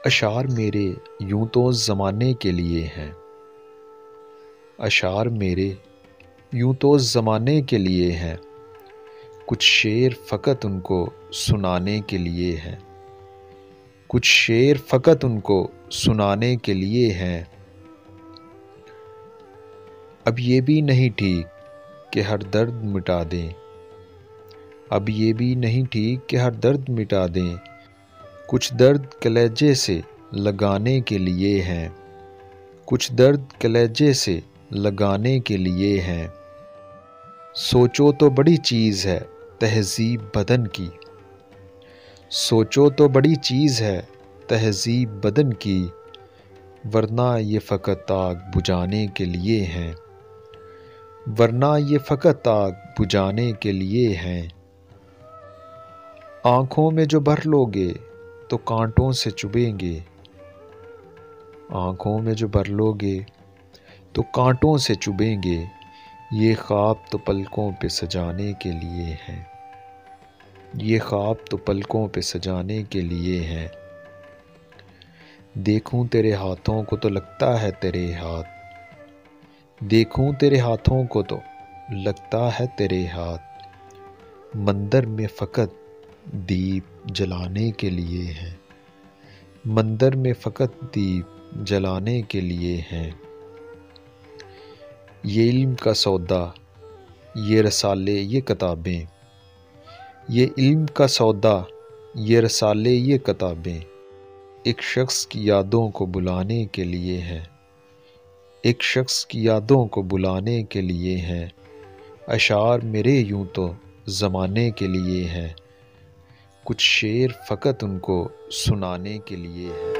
اشعار میرے یوں تو زمانے کے لیے ہیں، اشعار میرے یوں تو زمانے کے لیے ہیں، کچھ شعر فقط ان کو سنانے کے لیے ہیں، کچھ شعر فقط ان کو سنانے کے لیے ہیں۔ اب یہ بھی نہیں ٹھیک کہ ہر درد مٹا دیں، اب یہ بھی نہیں ٹھیک کہ ہر درد مٹا دیں، کچھ درد کلیجے سے لگانے کے لیے ہیں، کچھ درد کلیجے سے لگانے کے لیے ہیں۔ سوچو تو بڑی چیز ہے تہذیب بدن کی، سوچو تو بڑی چیز ہے تہذیب بدن کی، ورنہ یہ فقط آگ بجھانے کے لیے ہیں، ورنہ یہ فقط آگ بجھانے کے لیے ہیں۔ آنکھوں میں جو بھر لوگے تو کانٹوں سے چبھیں گے، آنکھوں میں جو بھر لوگے تو کانٹوں سے چبھیں گے، یہ خواب تو پلکوں پہ سجانے کے لیے ہیں، یہ خواب تو پلکوں پہ سجانے کے لیے ہیں۔ دیکھوں تیرے ہاتھوں کو تو لگتا ہے تیرے ہاتھ، دیکھوں تیرے ہاتھوں کو تو لگتا ہے تیرے ہاتھ، مندر میں فقط دیپ جلانے کے لیے ہیں، مندر میں فقط دیپ جلانے کے لیے ہیں۔ یہ علم کا سودا، یہ رسالے یہ کتابیں، یہ علم کا سودا، یہ رسالے یہ کتابیں، ایک شخص کی یادوں کو بلانے کے لیے ہیں، ایک شخص کی یادوں کو بلانے کے لیے ہیں۔ اشعار میرے یوں تو زمانے کے لیے ہیں، کچھ شعر فقط ان کو سنانے کے لیے ہیں۔